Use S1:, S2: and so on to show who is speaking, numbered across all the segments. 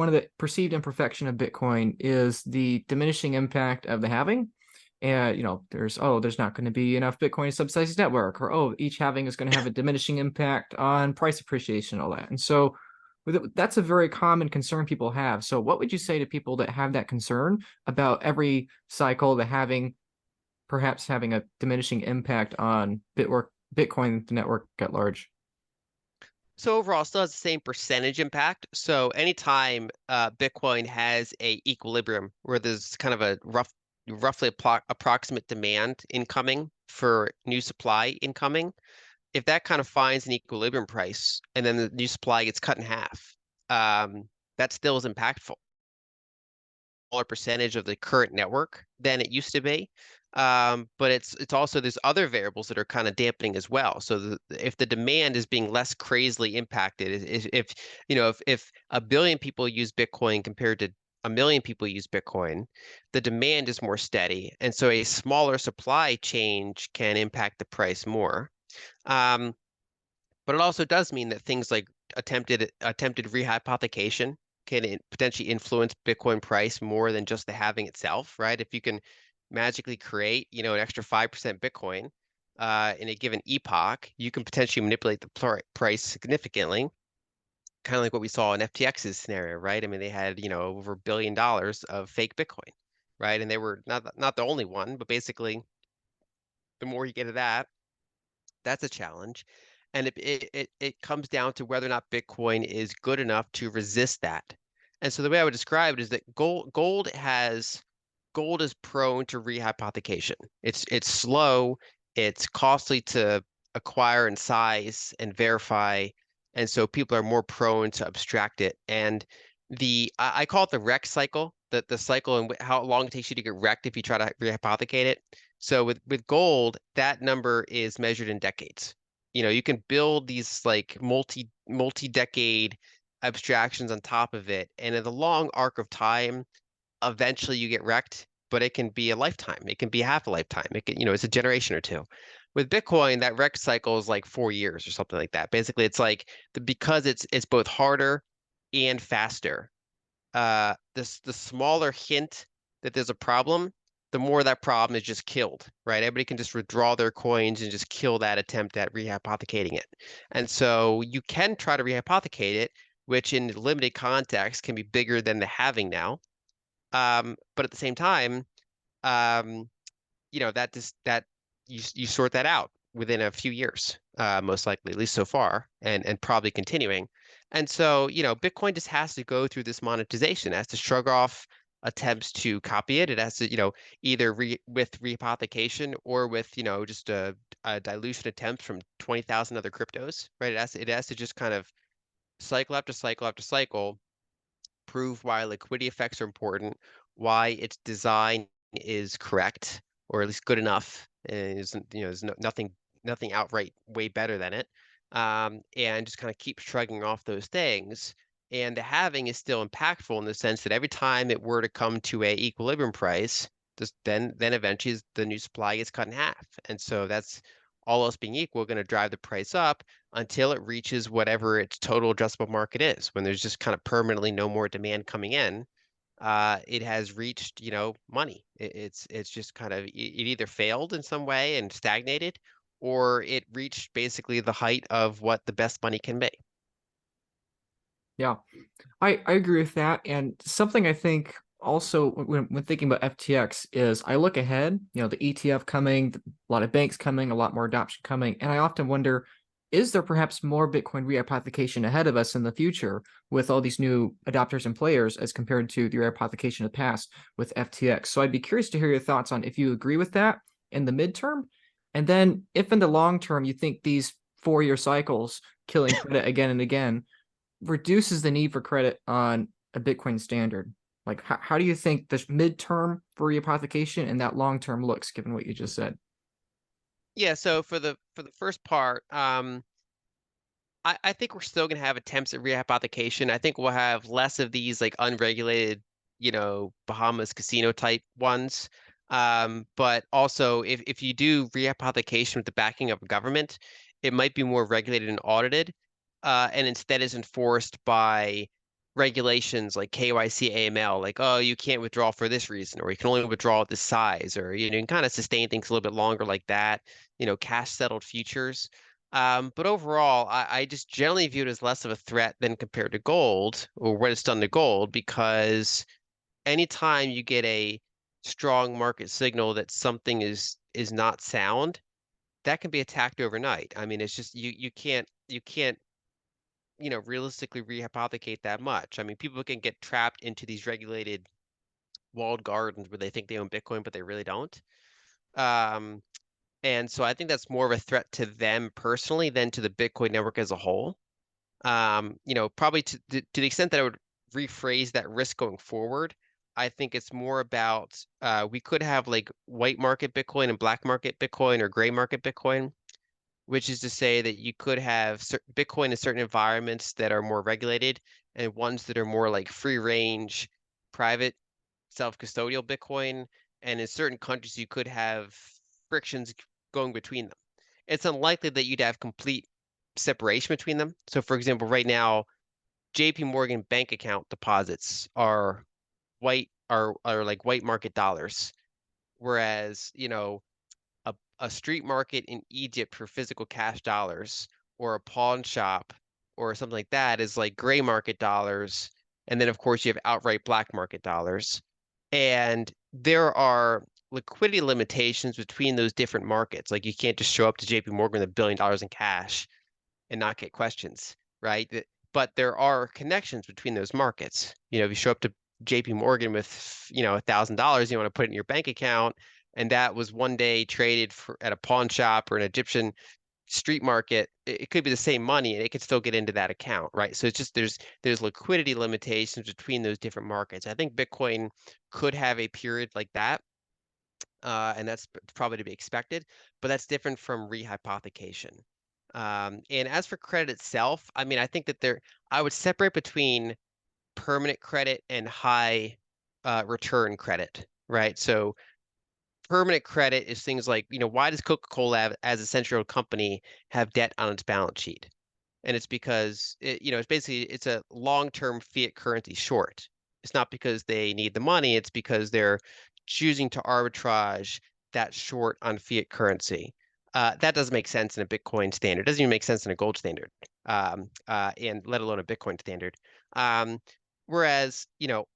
S1: one of the perceived imperfection of Bitcoin is the diminishing impact of the halving. And there's not going to be enough Bitcoin to subsidize the network, or each halving is going to have a diminishing impact on price appreciation and all that. And so that's a very common concern people have. So what would you say to people that have that concern about every cycle, the halving perhaps having a diminishing impact on Bitcoin, the network at large?
S2: So overall, it still has the same percentage impact. So anytime Bitcoin has a equilibrium where there's kind of a roughly approximate demand incoming for new supply incoming, if that kind of finds an equilibrium price and then the new supply gets cut in half, that still is impactful. Smaller percentage of the current network than it used to be. But it's also there's other variables that are kind of dampening as well. So if the demand is being less crazily impacted, if a billion people use Bitcoin compared to a million people use Bitcoin, the demand is more steady, and so a smaller supply change can impact the price more. Um, but it also does mean that things like attempted rehypothecation can potentially influence Bitcoin price more than just the halving itself, right? If you can magically create, an extra 5% Bitcoin in a given epoch, you can potentially manipulate the price significantly, kind of like what we saw in FTX's scenario, right? I mean, they had, over $1 billion of fake Bitcoin, right? And they were not the only one, but basically, the more you get of that, that's a challenge. And it comes down to whether or not Bitcoin is good enough to resist that. And so the way I would describe it is that gold is prone to rehypothecation. It's slow, it's costly to acquire and size and verify, and so people are more prone to abstract it. And I call it the wreck cycle, the cycle and how long it takes you to get wrecked if you try to rehypothecate it. So with gold, that number is measured in decades. You can build these like multi-decade abstractions on top of it, and in the long arc of time, eventually you get wrecked, but it can be a lifetime. It can be half a lifetime. It's a generation or two. With Bitcoin, that wreck cycle is like 4 years or something like that. Basically, it's like because it's both harder and faster. The smaller hint that there's a problem, the more that problem is just killed, right? Everybody can just withdraw their coins and just kill that attempt at rehypothecating it. And so you can try to rehypothecate it, which in limited context can be bigger than the halving now. But at the same time, um, that you sort that out within a few years, most likely, at least so far, and probably continuing. And so, Bitcoin just has to go through this monetization. It has to shrug off attempts to copy it. It has to, either with rehypothecation or with, just a dilution attempt from 20,000 other cryptos, right? It has to just kind of cycle after cycle after cycle, prove why liquidity effects are important, why its design is correct, or at least good enough, and there's nothing outright way better than it, and just kind of keep shrugging off those things. And the halving is still impactful in the sense that every time it were to come to a equilibrium price, then eventually the new supply gets cut in half, and so that's all else being equal, going to drive the price up until it reaches whatever its total addressable market is. When there's just kind of permanently no more demand coming in, it has reached, money. It's just kind of it either failed in some way and stagnated, or it reached basically the height of what the best money can be.
S1: Yeah, I agree with that. And something I think also when thinking about FTX is I look ahead, the ETF coming, a lot of banks coming, a lot more adoption coming, and I often wonder, is there perhaps more Bitcoin rehypothecation ahead of us in the future with all these new adopters and players as compared to the rehypothecation of the past with FTX? So I'd be curious to hear your thoughts on if you agree with that in the midterm, and then if in the long term you think these 4-year cycles killing credit again and again reduces the need for credit on a Bitcoin standard. Like, how do you think this midterm for rehypothecation and that long term looks, given what you just said?
S2: Yeah, so for the first part, I think we're still going to have attempts at rehypothecation. I think we'll have less of these like unregulated, Bahamas casino type ones. But also, if you do rehypothecation with the backing of a government, it might be more regulated and audited, and instead is enforced by regulations like KYC AML, like, oh, you can't withdraw for this reason, or you can only withdraw at this size, or you can kind of sustain things a little bit longer like that, cash settled futures. But overall, I just generally view it as less of a threat than compared to gold or what it's done to gold, because anytime you get a strong market signal that something is not sound, that can be attacked overnight. I mean, it's just you can't realistically rehypothecate that much. I mean, people can get trapped into these regulated walled gardens where they think they own Bitcoin, but they really don't. Um, and so I think that's more of a threat to them personally than to the Bitcoin network as a whole. Probably to the extent that I would rephrase that risk going forward, I think it's more about we could have like white market Bitcoin and black market Bitcoin or gray market Bitcoin, which is to say that you could have Bitcoin in certain environments that are more regulated and ones that are more like free range, private, self-custodial Bitcoin. And in certain countries, you could have frictions going between them. It's unlikely that you'd have complete separation between them. So, for example, right now, JP Morgan bank account deposits are like white market dollars, whereas, a street market in Egypt for physical cash dollars or a pawn shop or something like that is like gray market dollars. And then, of course, you have outright black market dollars. And there are liquidity limitations between those different markets. Like you can't just show up to JP Morgan with $1 billion in cash and not get questions, right? But there are connections between those markets. If you show up to JP Morgan with, $1,000, you want to put it in your bank account, and that was one day traded at a pawn shop or an Egyptian street market, it could be the same money and it could still get into that account, right? So it's just there's liquidity limitations between those different markets. I think Bitcoin could have a period like that, and that's probably to be expected, but that's different from rehypothecation. And as for credit itself, I mean, I think that I would separate between permanent credit and high return credit, right? So permanent credit is things like, why does Coca-Cola as a central company have debt on its balance sheet? And it's because it's a long-term fiat currency short. It's not because they need the money, it's because they're choosing to arbitrage that short on fiat currency. That doesn't make sense in a Bitcoin standard. It doesn't even make sense in a gold standard, and let alone a Bitcoin standard. Whereas,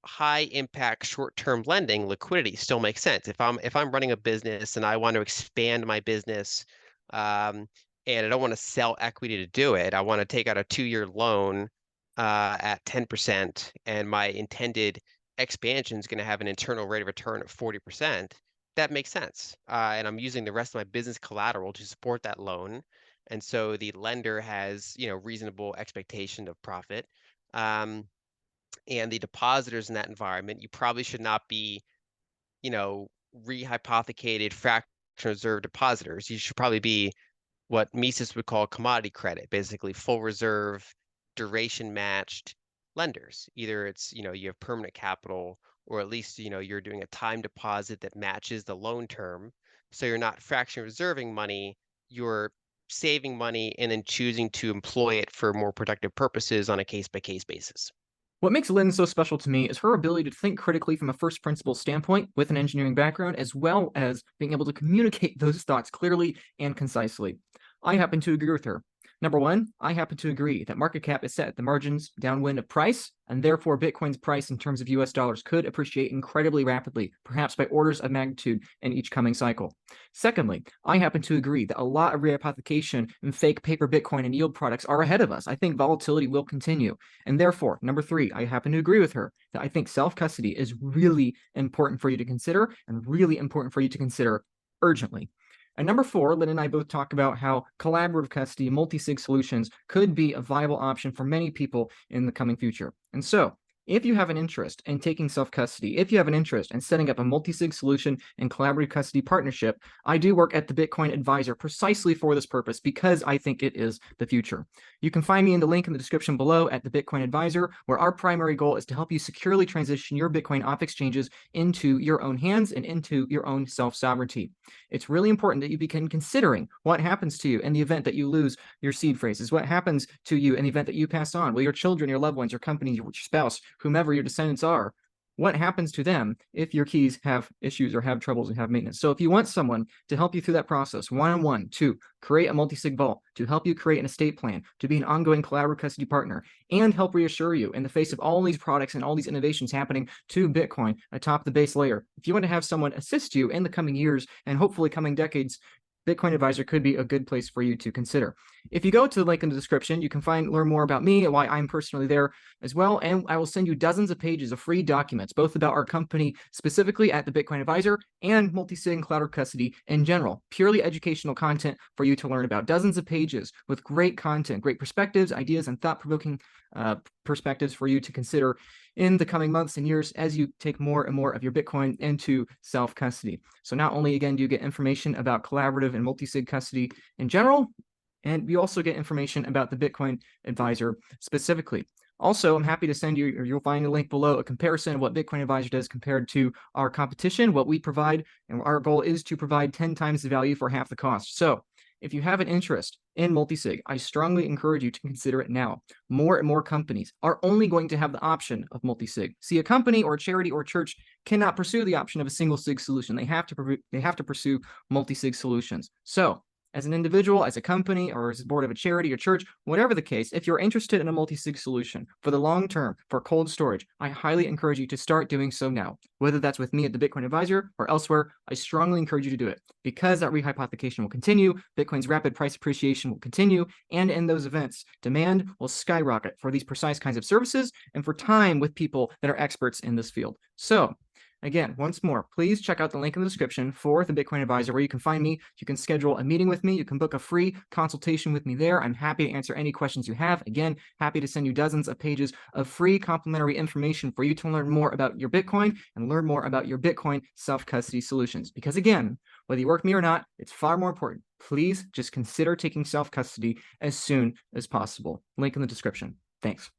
S2: high impact short-term lending liquidity still makes sense. If I'm running a business and I want to expand my business, um, and I don't want to sell equity to do it. I want to take out a 2-year loan at 10%, and my intended expansion is going to have an internal rate of return of 40%. That makes sense. And I'm using the rest of my business collateral to support that loan. And so the lender has, reasonable expectation of profit. Um, and the depositors in that environment, you probably should not be, you know, rehypothecated fractional reserve depositors. You should probably be what Mises would call commodity credit, basically full reserve, duration matched lenders. Either it's, you have permanent capital, or at least, you're doing a time deposit that matches the loan term. So you're not fraction reserving money, you're saving money and then choosing to employ it for more productive purposes on a case by case basis.
S1: What makes Lynn so special to me is her ability to think critically from a first principles standpoint with an engineering background, as well as being able to communicate those thoughts clearly and concisely. I happen to agree with her. Number one, I happen to agree that market cap is set at the margins downwind of price, and therefore Bitcoin's price in terms of US dollars could appreciate incredibly rapidly, perhaps by orders of magnitude in each coming cycle. Secondly, I happen to agree that a lot of rehypothecation and fake paper Bitcoin and yield products are ahead of us. I think volatility will continue. And therefore, number three, I happen to agree with her that I think self-custody is really important for you to consider and really important for you to consider urgently. And number four, Lynn and I both talk about how collaborative custody, multi-sig solutions could be a viable option for many people in the coming future. And so, If you have an interest in taking self-custody, if you have an interest in setting up a multi-sig solution and collaborative custody partnership, I do work at the Bitcoin Advisor precisely for this purpose because I think it is the future. You can find me in the link in the description below at the Bitcoin Advisor, where our primary goal is to help you securely transition your Bitcoin off exchanges into your own hands and into your own self-sovereignty. It's really important that you begin considering what happens to you in the event that you lose your seed phrases, what happens to you in the event that you pass on. Will your children, your loved ones, your company, your spouse, whomever your descendants are, what happens to them if your keys have issues or have troubles and have maintenance? So if you want someone to help you through that process, one-on-one, to create a multi-sig vault, to help you create an estate plan, to be an ongoing collaborative custody partner, and help reassure you in the face of all these products and all these innovations happening to Bitcoin atop the base layer, if you want to have someone assist you in the coming years and hopefully coming decades, Bitcoin Advisor could be a good place for you to consider. If you go to the link in the description, you can learn more about me and why I'm personally there as well. And I will send you dozens of pages of free documents, both about our company specifically at the Bitcoin Advisor and multi-sig and cloud custody in general. Purely educational content for you to learn about. Dozens of pages with great content, great perspectives, ideas, and thought-provoking perspectives for you to consider in the coming months and years as you take more and more of your Bitcoin into self-custody. So not only, again, do you get information about collaborative and multi-sig custody in general, and you also get information about the Bitcoin Advisor specifically. Also, I'm happy to send you, or you'll find a link below, a comparison of what Bitcoin Advisor does compared to our competition, what we provide, and our goal is to provide 10 times the value for half the cost. So if you have an interest in multisig, I strongly encourage you to consider it now. More and more companies are only going to have the option of multisig. See, a company or a charity or a church cannot pursue the option of a single sig solution. They have to pursue multisig solutions. So as an individual, as a company, or as a board of a charity or church, whatever the case, if you're interested in a multi-sig solution for the long term, for cold storage, I highly encourage you to start doing so now. Whether that's with me at the Bitcoin Advisor or elsewhere, I strongly encourage you to do it because that rehypothecation will continue, Bitcoin's rapid price appreciation will continue, and in those events, demand will skyrocket for these precise kinds of services and for time with people that are experts in this field. So, again, once more, please check out the link in the description for the Bitcoin Advisor where you can find me. You can schedule a meeting with me. You can book a free consultation with me there. I'm happy to answer any questions you have. Again, happy to send you dozens of pages of free complimentary information for you to learn more about your Bitcoin and learn more about your Bitcoin self-custody solutions. Because again, whether you work with me or not, it's far more important. Please just consider taking self-custody as soon as possible. Link in the description. Thanks.